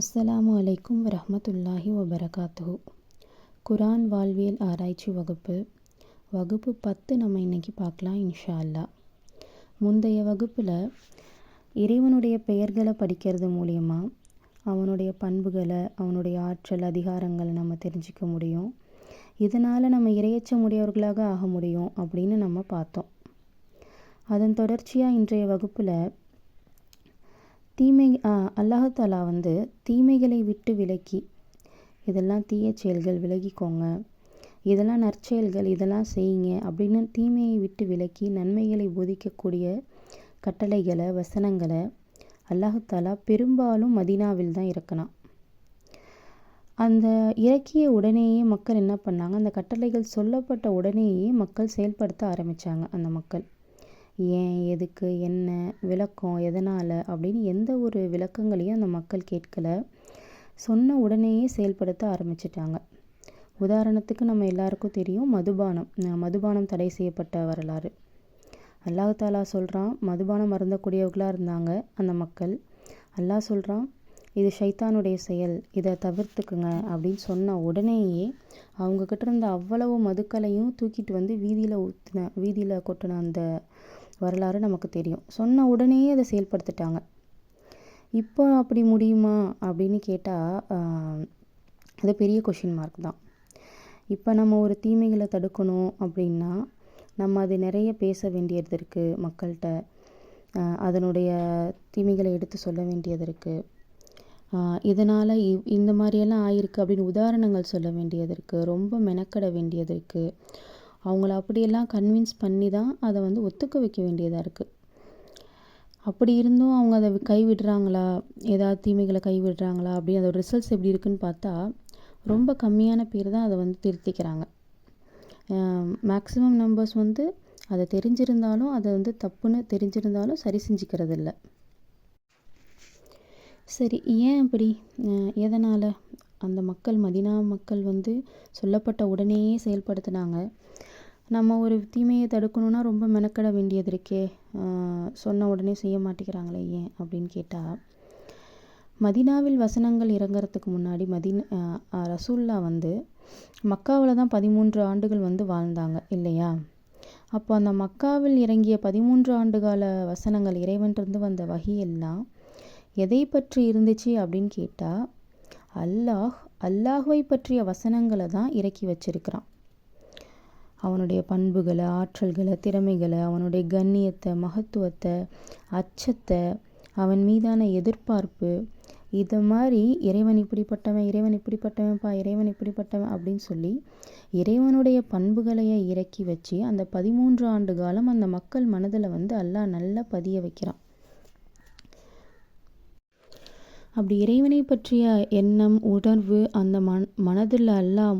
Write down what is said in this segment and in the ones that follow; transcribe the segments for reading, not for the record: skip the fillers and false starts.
அஸ்ஸலாமு அலைக்கும் வரஹ்மத்துல்லாஹி வபரகாத்துஹு. குரான் வாழ்வியல் ஆராய்ச்சி வகுப்பு 10 நம்ம இன்றைக்கி பார்க்கலாம் இன்ஷா அல்லாஹ். முந்தைய வகுப்பில் இறைவனுடைய பெயர்களை படிக்கிறது மூலயமா அவனுடைய பண்புகளை, அவனுடைய ஆற்றல், அதிகாரங்களை நம்ம தெரிஞ்சிக்க முடியும். இதனால் நம்ம இறையச்சமுடையவர்களாக ஆக முடியும் அப்படின்னு நம்ம பார்த்தோம். அதன் தொடர்ச்சியாக இன்றைய வகுப்பில் அல்லாஹ் தீமைகளை விட்டு விலக்கி, இதெல்லாம் தீய செயல்கள் விலகிக்கோங்க, இதெல்லாம் நற்செயல்கள், இதெல்லாம் செய்யுங்க அப்படின்னு தீமையை விட்டு விலக்கி நன்மைகளை போதிக்கக்கூடிய கட்டளைகளை, வசனங்களை அல்லாஹ் பெரும்பாலும் மதீனாவில் தான் இறக்கினான். அந்த இறக்கிய உடனேயே மக்கள் என்ன பண்ணாங்க, அந்த கட்டளைகள் சொல்லப்பட்ட உடனேயே மக்கள் செயல்படுத்த ஆரம்பித்தாங்க. அந்த மக்கள் ஏன், எதுக்கு, என்ன, விளக்கம், எதனால் அப்படின்னு எந்த ஒரு விளக்கங்களையும் அந்த மக்கள் கேட்கலை. சொன்ன உடனேயே செயல்படுத்த ஆரம்பிச்சிட்டாங்க. உதாரணத்துக்கு நம்ம எல்லாருக்கும் தெரியும் மதுபானம் தடை செய்யப்பட்ட வரலாறு. அல்லாஹ் தாலா சொல்கிறான், மதுபானம் அருந்தக்கூடியவர்களாக இருந்தாங்க அந்த மக்கள். அல்லாஹ் சொல்கிறான், இது ஷைத்தானுடைய செயல், இதை தவிர்த்துக்குங்க அப்படின்னு சொன்ன உடனேயே அவங்கக்கிட்ட இருந்த அவ்வளவு மதுக்களையும் தூக்கிட்டு வந்து வீதியில் கொட்டின அந்த வரலாறு நமக்கு தெரியும். சொன்ன உடனேயே அதை செயல்படுத்திட்டாங்க. இப்போ அப்படி முடியுமா அப்படின்னு கேட்டால் அது பெரிய கொஷின் மார்க் தான். இப்போ நம்ம ஒரு தீமைகளை தடுக்கணும் அப்படின்னா நம்ம அது நிறைய பேச வேண்டியது இருக்குது மக்கள்கிட்ட. அதனுடைய தீமைகளை எடுத்து சொல்ல வேண்டியது இருக்குது. இதனால் இந்த மாதிரியெல்லாம் ஆயிருக்கு அப்படின்னு உதாரணங்கள் சொல்ல வேண்டியது இருக்குது. ரொம்ப மெனக்கட வேண்டியது இருக்குது. அவங்கள அப்படியெல்லாம் கன்வின்ஸ் பண்ணி தான் அதை ஒத்துக்க வைக்க வேண்டியதாக இருக்குது. அப்படி இருந்தும் அவங்க அதை கைவிடுறாங்களா, ஏதாவது தீமைகளை கைவிடுறாங்களா அப்படி அதோட ரிசல்ட்ஸ் எப்படி இருக்குன்னு பார்த்தா ரொம்ப கம்மியான பேர் தான் அதை திருத்திக்கிறாங்க. மேக்ஸிமம் நம்பர்ஸ் அதை தெரிஞ்சிருந்தாலும் அதை தப்புன்னு தெரிஞ்சிருந்தாலும் சரி செஞ்சுக்கிறது இல்லை. சரி, ஏன் அப்படி, எதனால் அந்த மக்கள், மதீனா மக்கள் சொல்லப்பட்ட உடனேயே செயல்படுத்தினாங்க. நம்ம ஒரு தீமையை தடுக்கணுன்னா ரொம்ப மெனக்கட வேண்டியது இருக்கே, சொன்ன உடனே செய்ய மாட்டேங்கிறாங்களே ஏன் அப்படின்னு கேட்டால், மதீனாவில் வசனங்கள் இறங்குறதுக்கு முன்னாடி ரசூல்லா மக்காவில் தான் 13 ஆண்டுகள் வாழ்ந்தாங்க இல்லையா. அப்போ அந்த மக்காவில் இறங்கிய 13 ஆண்டுகால வசனங்கள், இறைவன்றிருந்து வந்த வஹியெல்லாம் எதை பற்றி இருந்துச்சு அப்படின்னு கேட்டால், அல்லாஹ்வை பற்றிய வசனங்களை தான் இறக்கி வச்சிருக்கிறான். அவனுடைய பண்புகளை, ஆற்றல்களை, திறமைகளை, அவனுடைய கண்ணியத்தை, மகத்துவத்தை, அச்சத்தை, அவன் மீதான எதிர்பார்ப்பு, இதை மாதிரி இறைவன் இப்படிப்பட்டவன், இறைவன் இப்படிப்பட்டவன்ப்பா, இறைவன் இப்படிப்பட்டவன் அப்படின்னு சொல்லி இறைவனுடைய பண்புகளையே இறக்கி வச்சு அந்த 13 ஆண்டு காலம் அந்த மக்கள் மனதில் அல்லாஹ் நல்லா பதிய வைக்கிறான். அப்படி இறைவனை பற்றிய எண்ணம், உணர்வு அந்த மனதில் அல்லாஹ்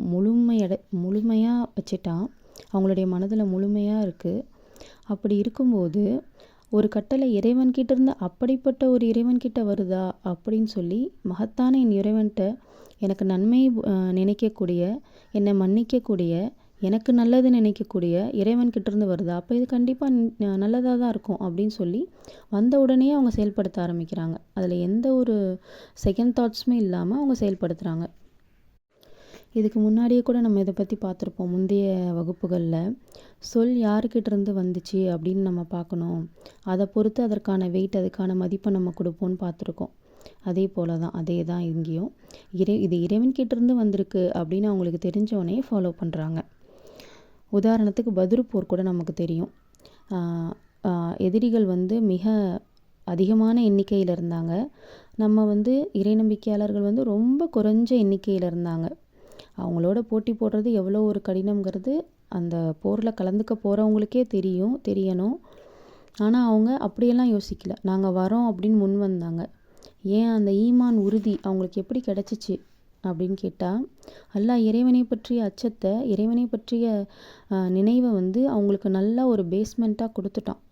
முழுமையாக வச்சிட்டான். அவங்களுடைய மனதில் முழுமையாக இருக்குது. அப்படி இருக்கும்போது ஒரு கட்டளை இறைவன்கிட்ட இருந்து அப்படிப்பட்ட ஒரு இறைவன்கிட்ட வருதா அப்படின்னு சொல்லி மகத்தான என் இறைவன்கிட்ட எனக்கு நன்மை நினைக்கக்கூடிய, என்னை மன்னிக்கக்கூடிய, எனக்கு நல்லது நினைக்கக்கூடிய இறைவன்கிட்ட இருந்து வருதா, அப்போ இது கண்டிப்பாக நல்லதாக தான் இருக்கும் அப்படின்னு சொல்லி வந்த உடனே அவங்க செயல்படுத்த ஆரம்பிக்கிறாங்க. அதில் எந்த ஒரு செகண்ட் தாட்ஸுமே இல்லாமல் அவங்க செயல்படுத்துகிறாங்க. இதுக்கு முன்னாடியே கூட நம்ம இதை பற்றி பார்த்துருப்போம். முந்தைய வகுப்புகளில் சொல் யாருக்கிட்ட இருந்து வந்துச்சு அப்படின்னு நம்ம பார்க்கணும். அதை பொறுத்து அதற்கான வெயிட், அதுக்கான மதிப்பை நம்ம கொடுப்போம்னு பார்த்துருக்கோம். அதே போல் தான், அதே தான் இங்கேயும். இது இறைவன்கிட்ட இருந்து வந்திருக்கு அப்படின்னு அவங்களுக்கு தெரிஞ்சவனே ஃபாலோ பண்ணுறாங்க. உதாரணத்துக்கு பத்ர் போர் கூட நமக்கு தெரியும். எதிரிகள் மிக அதிகமான எண்ணிக்கையில் இருந்தாங்க. நம்ம இறை நம்பிக்கையாளர்கள் ரொம்ப குறைஞ்ச எண்ணிக்கையில் இருந்தாங்க. அவங்களோட போட்டி போடுறது எவ்வளோ ஒரு கடினங்கிறது அந்த போரில் கலந்துக்க போகிறவங்களுக்கே தெரியணும். ஆனால் அவங்க அப்படியெல்லாம் யோசிக்கல. நாங்கள் வரோம் அப்படின்னு முன் வந்தாங்க. ஏன், அந்த ஈமான் உறுதி அவங்களுக்கு எப்படி கிடச்சிச்சு அப்படின்னு கேட்டால், அல்லாஹ் இறைவனை பற்றிய அச்சத்தை, இறைவனை பற்றிய நினைவை அவங்களுக்கு நல்லா ஒரு பேஸ்மெண்ட்டாக கொடுத்துட்டான்.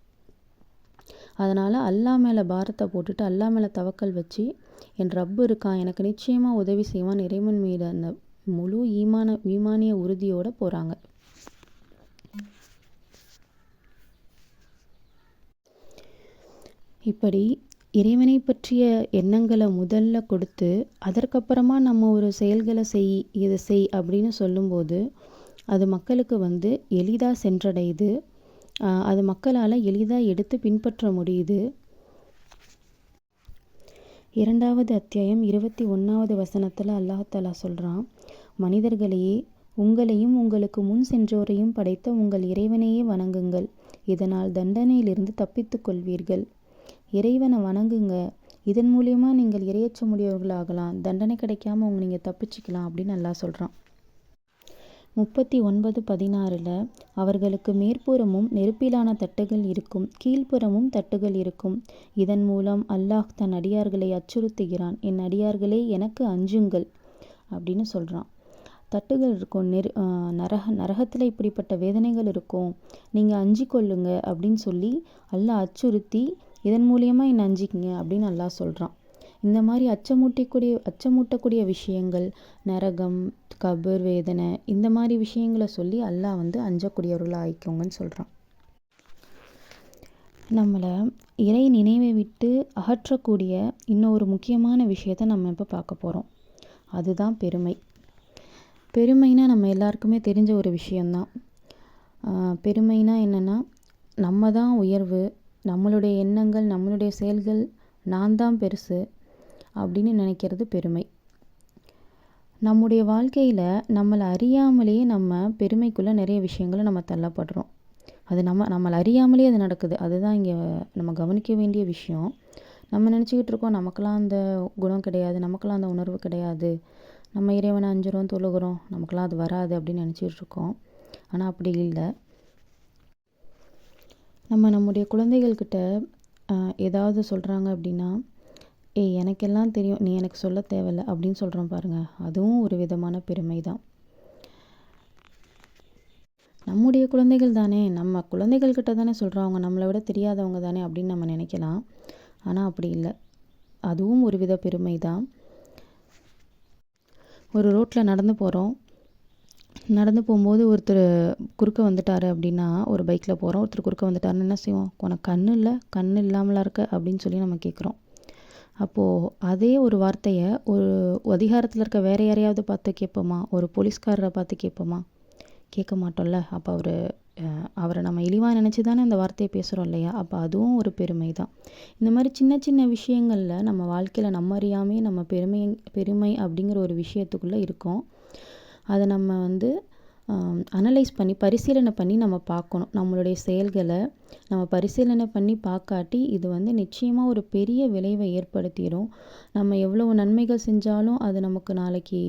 அதனால் அல்லாஹ் மேலே பாரத்தை போட்டுட்டு, அல்லாஹ் மேலே தவக்கல் வச்சு, என் ரப்பு இருக்கான், எனக்கு நிச்சயமாக உதவி செய்வான், இறைவன் மீது அந்த முழு ஈமானிய உறுதியோடு போகிறாங்க. இப்படி இறைவனை பற்றிய எண்ணங்களை முதல்ல கொடுத்து அதற்கப்புறமா நம்ம ஒரு செயல்களை இதை செய் அப்படின்னு சொல்லும்போது அது மக்களுக்கு வந்து எளிதாக சென்றடையுது. அது மக்களால் எளிதாக எடுத்து பின்பற்ற முடியுது. 2வது அத்தியாயம் 21வது வசனத்தில் அல்லாஹ் சொல்கிறான், மனிதர்களையே, உங்களையும் உங்களுக்கு முன் சென்றோரையும் படைத்த உங்கள் இறைவனையே வணங்குங்கள், இதனால் தண்டனையிலிருந்து தப்பித்து கொள்வீர்கள். இறைவனை வணங்குங்க, இதன் மூலயமா நீங்கள் இரையச்சமுடையவர்களாகலாம், தண்டனை கிடைக்காம நீங்கள் தப்பிச்சுக்கலாம் அப்படின்னு அல்லாஹ் சொல்கிறான். 39:16 அவர்களுக்கு மேற்புறமும் நெருப்பிலான தட்டுகள் இருக்கும், கீழ்ப்புறமும் தட்டுகள் இருக்கும். இதன் மூலம் அல்லாஹ் தன் அடியார்களை அச்சுறுத்துகிறான். என் அடியார்களே, எனக்கு அஞ்சுங்கள் அப்படின்னு சொல்கிறான். தட்டுகள் இருக்கும், நரகத்தில் இப்படிப்பட்ட வேதனைகள் இருக்கும், நீங்கள் அஞ்சு கொள்ளுங்க அப்படின்னு சொல்லி அல்லாஹ் அச்சுறுத்தி இதன் மூலியமாக என்னை அஞ்சிக்கிங்க அப்படின்னு அல்லாஹ் சொல்கிறான். இந்த மாதிரி அச்சமூட்டக்கூடிய விஷயங்கள், நரகம், கபர் வேதனை, இந்த மாதிரி விஷயங்களை சொல்லி அல்லாஹ் வந்து அஞ்சக்கூடியவர்களாக ஆயிக்கோங்கன்னு சொல்கிறான். நம்மளை இறை நினைவை விட்டு அகற்றக்கூடிய இன்னொரு முக்கியமான விஷயத்தை நம்ம இப்போ பார்க்க போகிறோம். அதுதான் பெருமை. பெருமைனா நம்ம எல்லாருக்குமே தெரிஞ்ச ஒரு விஷயந்தான். பெருமைனா என்னென்னா, நம்ம தான் உயர்வு, நம்மளுடைய எண்ணங்கள், நம்மளுடைய செயல்கள், நான் தான் பெருசு அப்படின்னு நினைக்கிறது பெருமை. நம்முடைய வாழ்க்கையில் நம்மளை அறியாமலேயே நம்ம பெருமைக்குள்ளே நிறைய விஷயங்களை நம்ம தள்ளப்படுறோம். அது நம்மளை அறியாமலே அது நடக்குது. அதுதான் இங்கே நம்ம கவனிக்க வேண்டிய விஷயம். நம்ம நினச்சிக்கிட்டு இருக்கோம், நமக்கெல்லாம் அந்த குணம் கிடையாது, நமக்கெல்லாம் அந்த உணர்வு கிடையாது, நம்ம இறைவனை அஞ்சுறோம், தொழுகிறோம், நமக்கெல்லாம் அது வராது அப்படின்னு நினச்சிக்கிட்டு இருக்கோம். ஆனால் அப்படி இல்லை. நம்முடைய குழந்தைகள்கிட்ட ஏதாவது சொல்கிறாங்க அப்படின்னா, எனக்கெல்லாம் தெரியும், நீ எனக்கு சொல்ல தேவையில்லை அப்படின்னு சொல்கிறோம் பாருங்கள், அதுவும் ஒரு விதமான பெருமை தான். நம்முடைய குழந்தைகள் தானே, நம்ம குழந்தைகள்கிட்ட தானே சொல்கிறோம், அவங்க நம்மளை விட தெரியாதவங்க தானே அப்படின்னு நம்ம நினைக்கலாம். ஆனால் அப்படி இல்லை, அதுவும் ஒரு வித பெருமை தான். ஒரு ரோட்டில் நடந்து போகும்போது ஒருத்தர் குறுக்க வந்துட்டார் அப்படின்னா, ஒரு பைக்கில் போகிறோம், ஒருத்தர் குறுக்க வந்துட்டாருன்னு என்ன செய்வோம், உனக்கு கண்ணு இல்லை, கண்ணு இல்லாமலாம் இருக்க அப்படின்னு சொல்லி நம்ம கேட்குறோம். அப்போது அதே ஒரு வார்த்தையை ஒரு அதிகாரத்தில் இருக்க வேறு யாரையாவது பார்த்து கேட்போமா, ஒரு போலீஸ்காரரை பார்த்து கேட்போமா? கேட்க மாட்டோம்ல. அப்போ அவரை நம்ம இழிவாக நினச்சி தானே அந்த வார்த்தையை பேசுகிறோம் இல்லையா? அப்போ அதுவும் ஒரு பெருமை தான். இந்த மாதிரி சின்ன சின்ன விஷயங்களில் நம்ம வாழ்க்கையில் நம்ம அறியாமே நம்ம பெருமை அப்படிங்கிற ஒரு விஷயத்துக்குள்ளே இருக்கோம். அதை நம்ம வந்து அனலைஸ் பண்ணி பரிசீலனை பண்ணி நம்ம பார்க்கணும். நம்மளுடைய செயல்களை நம்ம பரிசீலனை பண்ணி பார்க்காட்டி இது வந்து நிச்சயமாக ஒரு பெரிய விளைவை ஏற்படுத்திடும். நம்ம எவ்வளவு நன்மைகள் செஞ்சாலும் அது நமக்கு நாளைக்கு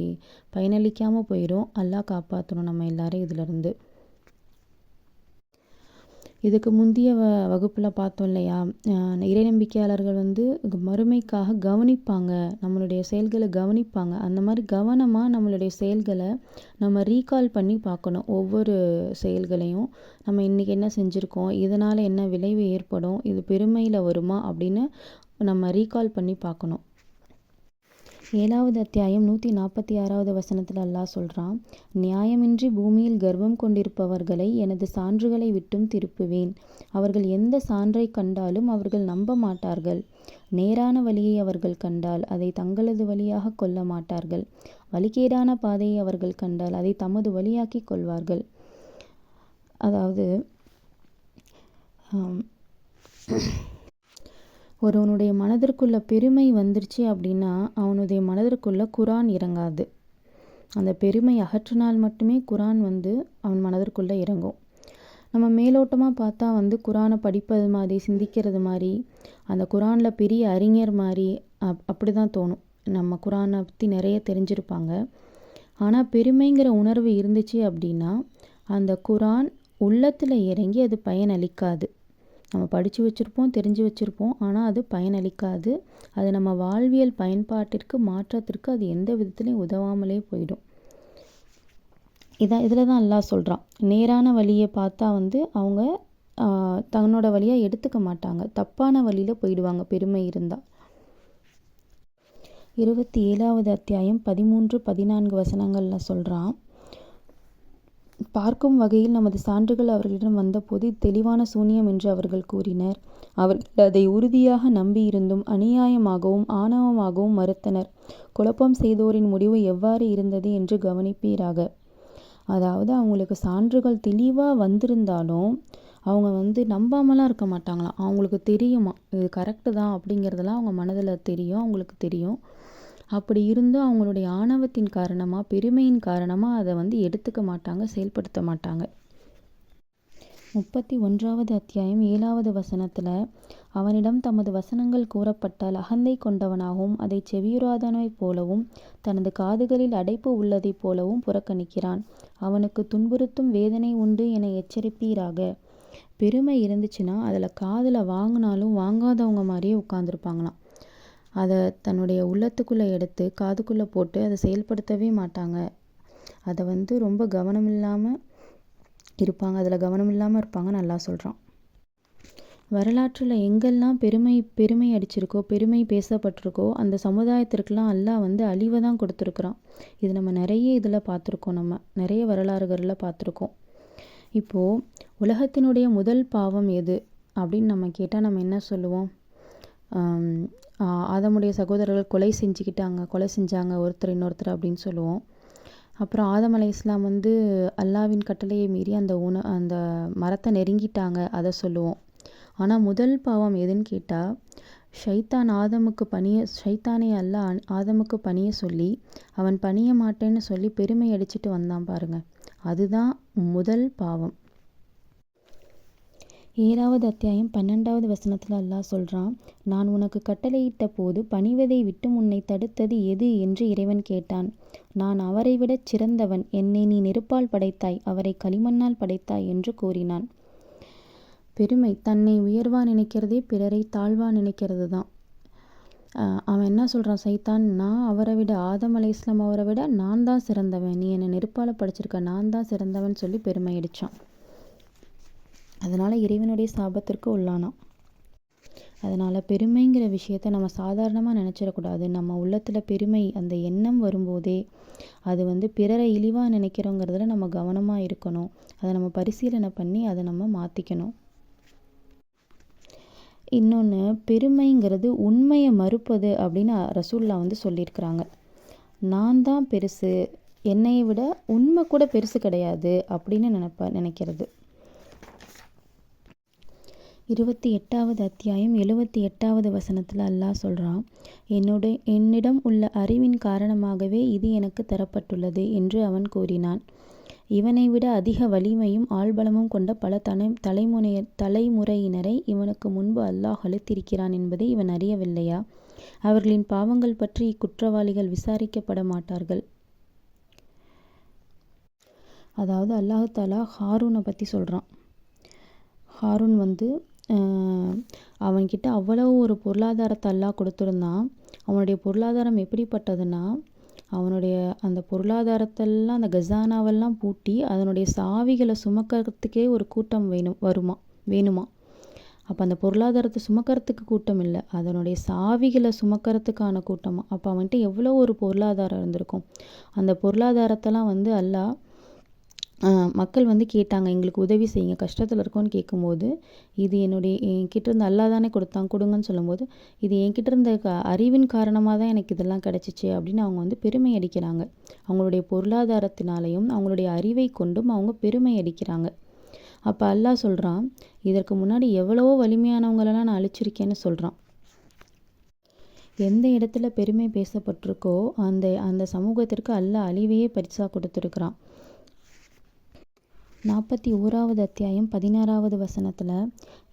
பயனளிக்காமல் போயிடும். அல்லாஹ் காப்பாற்றணும் நம்ம எல்லாரையும் இதிலிருந்து. இதுக்கு முந்தைய வகுப்பில் பார்த்தோம் இல்லையா, இறை நம்பிக்கையாளர்கள் வந்து மறுமைக்காக கவனிப்பாங்க, நம்மளுடைய செயல்களை கவனிப்பாங்க. அந்த மாதிரி கவனமாக நம்மளுடைய செயல்களை நம்ம ரீகால் பண்ணி பார்க்கணும். ஒவ்வொரு செயல்களையும் நம்ம இன்றைக்கி என்ன செஞ்சுருக்கோம், இதனால் என்ன விளைவு ஏற்படும், இது பெருமையில் வருமா அப்படின்னு நம்ம ரீகால் பண்ணி பார்க்கணும். 7வது அத்தியாயம் 146வது வசனத்தில் அல்லாஹ் சொல்கிறான், நியாயமின்றி பூமியில் கர்வம் கொண்டிருப்பவர்களை எனது சான்றுகளை விட்டும் திருப்புவேன். அவர்கள் எந்த சான்றை கண்டாலும் அவர்கள் நம்ப மாட்டார்கள். நேரான வழியை அவர்கள் கண்டால் அதை தங்களது வழியாக கொள்ள மாட்டார்கள். வழிகேடான பாதையை அவர்கள் கண்டால் அதை தமது வழியாக்கி கொள்வார்கள். அதாவது ஒருவனுடைய மனதிற்குள்ள பெருமை வந்துருச்சு அப்படின்னா அவனுடைய மனதிற்குள்ள குரான் இறங்காது. அந்த பெருமை அகற்றினால் மட்டுமே குரான் வந்து அவன் மனதிற்குள்ளே இறங்கும். நம்ம மேலோட்டமாக பார்த்தா வந்து குரானை படிப்பது மாதிரி, சிந்திக்கிறது மாதிரி, அந்த குரானில் பெரிய அறிஞர் மாதிரி அப்படி தான் தோணும். நம்ம குரானை பற்றி நிறைய தெரிஞ்சிருப்பாங்க. ஆனால் பெருமைங்கிற உணர்வு இருந்துச்சு அப்படின்னா அந்த குரான் உள்ளத்தில் இறங்கி அது பயனளிக்காது. நம்ம படித்து வச்சுருப்போம், தெரிஞ்சு வச்சுருப்போம், ஆனால் அது பயனளிக்காது. அது நம்ம வாழ்வியல் பயன்பாட்டிற்கு, மாற்றத்திற்கு அது எந்த விதத்துலையும் உதவாமலே போயிடும். இதில் தான் அல்லாஹ் சொல்கிறான், நேரான வழியை பார்த்தா வந்து அவங்க தன்னோட வழியாக எடுத்துக்க மாட்டாங்க, தப்பான வழியில் போயிடுவாங்க பெருமை இருந்தால். 27வது அத்தியாயம் 13-14 வசனங்களில் சொல்கிறான், பார்க்கும் வகையில் நமது சான்றுகள் அவர்களிடம் வந்தபோது இது தெளிவான சூனியம் என்று அவர்கள் கூறினர். அவர்கள் அதை உறுதியாக நம்பியிருந்தும் அநியாயமாகவும் ஆணவமாகவும் மறுத்தனர். குழப்பம் செய்தோரின் முடிவு எவ்வாறு இருந்தது என்று கவனிப்பீராக. அதாவது அவங்களுக்கு சான்றுகள் தெளிவாக வந்திருந்தாலும் அவங்க நம்பாமலாம் இருக்க மாட்டாங்களாம். அவங்களுக்கு தெரியுமா இது கரெக்டு தான் அப்படிங்கிறதெல்லாம் அவங்க மனதில் தெரியும், அவங்களுக்கு தெரியும். அப்படி இருந்தும் அவங்களுடைய ஆணவத்தின் காரணமாக, பெருமையின் காரணமாக அதை எடுத்துக்க மாட்டாங்க, செயல்படுத்த மாட்டாங்க. 31வது அத்தியாயம் 7வது வசனத்தில், அவனிடம் தமது வசனங்கள் கூறப்பட்டால் அகந்தை கொண்டவனாகவும் அதை செவியுறாதவனைப் போலவும் தனது காதுகளில் அடைப்பு உள்ளதைப் போலவும் புறக்கணிக்கிறான். அவனுக்கு துன்புறுத்தும் வேதனை உண்டு என எச்சரிப்பீராக. பெருமை இருந்துச்சுன்னா அதில் காதில் வாங்கினாலும் வாங்காதவங்க மாதிரியே உட்காந்துருப்பாங்களாம். அதை தன்னுடைய உள்ளத்துக்குள்ளே எடுத்து காதுக்குள்ளே போட்டு அதை செயல்படுத்தவே மாட்டாங்க. அதை ரொம்ப கவனம் இல்லாமல் இருப்பாங்க, அதில் கவனம் இல்லாமல் இருப்பாங்க நல்லா சொல்கிறான். வரலாற்றில் எங்கெல்லாம் பெருமை அடிச்சிருக்கோ, பெருமை பேசப்பட்டிருக்கோ அந்த சமுதாயத்திற்கெல்லாம் அல்லாஹ் அழிவை தான் கொடுத்துருக்குறான். இது நம்ம நிறைய இதில் பார்த்துருக்கோம், நம்ம நிறைய வரலாறுகளில் பார்த்துருக்கோம். இப்போது உலகத்தினுடைய முதல் பாவம் எது அப்படின்னு நம்ம கேட்டால் நம்ம என்ன சொல்லுவோம்? ஆதமுடைய சகோதரர்கள் கொலை செஞ்சாங்க ஒருத்தர் இன்னொருத்தர் அப்படின்னு சொல்லுவோம். அப்புறம் ஆதம் அலைஹிஸ்ஸலாம் அல்லாவின் கட்டளையை மீறி அந்த மரத்தை நெருங்கிட்டாங்க, அதை சொல்லுவோம். ஆனால் முதல் பாவம் எதுன்னு கேட்டால் ஷைத்தானே அல்லாஹ் ஆதமுக்கு பணிய சொல்லி அவன் பணிய மாட்டேன்னு சொல்லி பெருமை அடிச்சுட்டு வந்தான் பாருங்க, அதுதான் முதல் பாவம். 7வது அத்தியாயம் 12வது வசனத்தில் அல்லாஹ் சொல்கிறான், நான் உனக்கு கட்டளையிட்ட போது பணிவதை விட்டு உன்னை தடுத்தது எது என்று இறைவன் கேட்டான். நான் அவரை விடச் சிறந்தவன், என்னை நீ நெருப்பால் படைத்தாய், அவரை களிமண்ணால் படைத்தாய் என்று கூறினான். பெருமை தன்னை உயர்வா நினைக்கிறதே பிறரை தாழ்வா நினைக்கிறது தான். அவன் என்ன சொல்கிறான் சைத்தான், நான் அவரை விட ஆதம் அலைஹிஸ்ஸலாம் அவரை விட நான் தான் சிறந்தவன், நீ என்னை நெருப்பால் படைச்சிருக்க, நான் தான் சிறந்தவன் சொல்லி பெருமை அடித்தான். அதனால் இறைவனுடைய சாபத்திற்கு உள்ளானான். அதனால் பெருமைங்கிற விஷயத்தை நம்ம சாதாரணமாக நினச்சிடக்கூடாது. நம்ம உள்ளத்தில் பெருமை அந்த எண்ணம் வரும்போதே அது பிறரை இழிவாக நினைக்கிறோங்கிறதுல நம்ம கவனமாக இருக்கணும். அதை நம்ம பரிசீலனை பண்ணி அதை நம்ம மாற்றிக்கணும். இன்னொன்று, பெருமைங்கிறது உண்மையை மறுப்பது அப்படின்னு ரசூல்லா சொல்லியிருக்கிறாங்க. நான் தான் பெருசு, என்னையை விட உண்மை கூட பெருசு கிடையாது அப்படின்னு நினைக்கிறது. 28வது அத்தியாயம் 78வது வசனத்தில் அல்லாஹ் சொல்கிறான், என்னிடம் உள்ள அறிவின் காரணமாகவே இது எனக்கு தரப்பட்டுள்ளது என்று அவன் கூறினான். இவனை விட அதிக வலிமையும் ஆள்பலமும் கொண்ட பல தலைமுறையினரை இவனுக்கு முன்பு அல்லாஹ் அளித்திருக்கிறான் என்பதை இவன் அறியவில்லையா? அவர்களின் பாவங்கள் பற்றி இக்குற்றவாளிகள் விசாரிக்கப்பட மாட்டார்கள். அதாவது அல்லாஹ் தஆலா ஹாரூனை பற்றி சொல்கிறான். ஹாரூன் அவன்கிட்ட அவ்வளோ ஒரு பொருளாதாரத்தை அல்லாஹ் கொடுத்துருந்தான். அவனுடைய பொருளாதாரம் எப்படிப்பட்டதுன்னா, அவனுடைய அந்த பொருளாதாரத்தெல்லாம் அந்த கஜானாவெல்லாம் பூட்டி அதனுடைய சாவிகளை சுமக்கிறதுக்கே ஒரு கூட்டம் வேணுமா. அப்போ அந்த பொருளாதாரத்தை சுமக்கிறதுக்கு கூட்டம் இல்லை, அதனுடைய சாவிகளை சுமக்கிறதுக்கான கூட்டமாக. அப்போ அவன்கிட்ட எவ்வளோ ஒரு பொருளாதாரம் இருந்திருக்கும். அந்த பொருளாதாரத்தெல்லாம் அல்லாஹ் மக்கள் கேட்டாங்க, எங்களுக்கு உதவி செய்யுங்க, கஷ்டத்தில் இருக்கோன்னு கேட்கும்போது, இது என்கிட்ட இருந்து அல்லாஹ் தானே கொடுங்கன்னு சொல்லும்போது, இது என்கிட்ட இருந்த அறிவின் காரணமாக தான் எனக்கு இதெல்லாம் கிடச்சிச்சு அப்படின்னு அவங்க பெருமை அடிக்கிறாங்க. அவங்களுடைய பொருளாதாரத்தினாலையும் அவங்களுடைய அறிவை கொண்டும் அவங்க பெருமை அடிக்கிறாங்க. அப்போ அல்லாஹ் சொல்கிறான், இதற்கு முன்னாடி எவ்வளவோ வலிமையானவங்களெல்லாம் நான் அழிச்சிருக்கேன்னு சொல்கிறான். எந்த இடத்துல பெருமை பேசப்பட்டிருக்கோ அந்த சமூகத்திற்கு அல்லாஹ் அழிவையே பரிசாக கொடுத்துருக்குறான். 41வது அத்தியாயம் 16வது வசனத்தில்,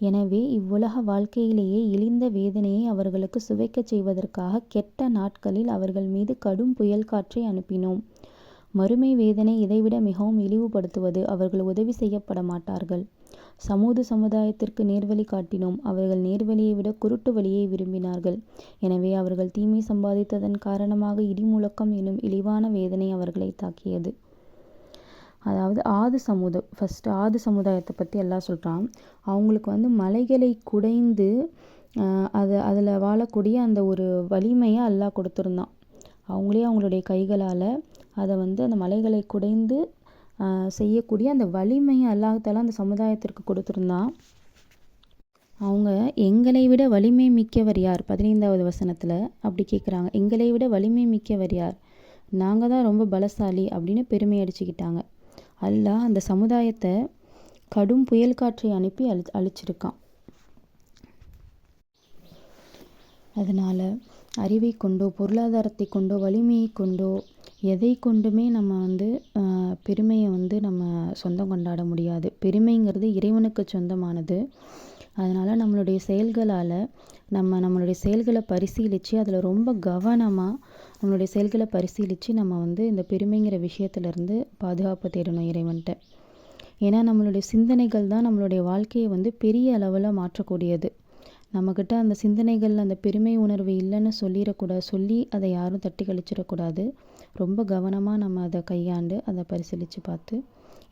எனவே இவ்வுலக வாழ்க்கையிலேயே இழிந்த வேதனையை அவர்களுக்கு சுவைக்கச் செய்வதற்காக கெட்ட நாட்களில் அவர்கள் மீது கடும் புயல் காற்றை அனுப்பினோம். மறுமை வேதனை இதைவிட மிகவும் இழிவுபடுத்துவது, அவர்கள் உதவி செய்யப்பட மாட்டார்கள். சமுதாயத்திற்கு நேர்வழி காட்டினோம், அவர்கள் நேர்வழியை விட குருட்டு வழியை விரும்பினார்கள். எனவே அவர்கள் தீமை சம்பாதித்ததன் காரணமாக இடிமுழக்கம் எனும் இழிவான வேதனை அவர்களை தாக்கியது. அதாவது ஆது சமுதாயத்தை பற்றி எல்லாம் சொல்கிறான். அவங்களுக்கு மலைகளை குடைந்து அதில் வாழக்கூடிய அந்த ஒரு வலிமையை அல்லாஹ் கொடுத்துருந்தான். அவங்களே அவங்களுடைய கைகளால் அதை அந்த மலைகளை குடைந்து செய்யக்கூடிய அந்த வலிமையை அல்லாஹ் தஆலா அந்த சமுதாயத்திற்கு கொடுத்துருந்தான். அவங்க எங்களை விட வலிமை மிக்கவர் யார்? 15வது வசனத்தில் அப்படி கேட்குறாங்க. எங்களை விட வலிமை மிக்கவர் யார்? நாங்கள் தான் ரொம்ப பலசாலி அப்படின்னு பெருமை அடிச்சுக்கிட்டாங்க. அல்லாஹ் அந்த சமுதாயத்தை கடும் புயல் காற்றை அனுப்பி அழிச்சிருக்கான். அதனால் அறிவை கொண்டோ பொருளாதாரத்தை கொண்டோ வலிமையை கொண்டோ எதை கொண்டுமே நம்ம பெருமையை நம்ம சொந்தம் கொண்டாட முடியாது. பெருமைங்கிறது இறைவனுக்கு சொந்தமானது. அதனால் நம்மளுடைய செயல்களால் நம்மளுடைய செயல்களை பரிசீலித்து அதில் ரொம்ப கவனமாக நம்மளுடைய செயல்களை பரிசீலித்து நம்ம இந்த பெருமைங்கிற விஷயத்துலேருந்து பாதுகாப்பு தேடணும் இறைவன்கிட்ட. ஏன்னா நம்மளுடைய சிந்தனைகள் தான் நம்மளுடைய வாழ்க்கையை பெரிய அளவில் மாற்றக்கூடியது. நம்மக்கிட்ட அந்த சிந்தனைகள் அந்த பெருமை உணர்வு இல்லைன்னு சொல்லிடக்கூடாது. சொல்லி அதை யாரும் தட்டி கழிச்சிடக்கூடாது. ரொம்ப கவனமாக நம்ம அதை கையாண்டு அதை பரிசீலித்து பார்த்து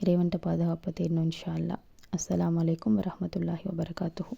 இறைவன்கிட்ட பாதுகாப்பு தேடணும் இன்ஷா அல்லாஹ். அஸ்ஸலாமு அலைக்கும் வரஹ்மத்துல்லாஹி வபரகாத்துஹு.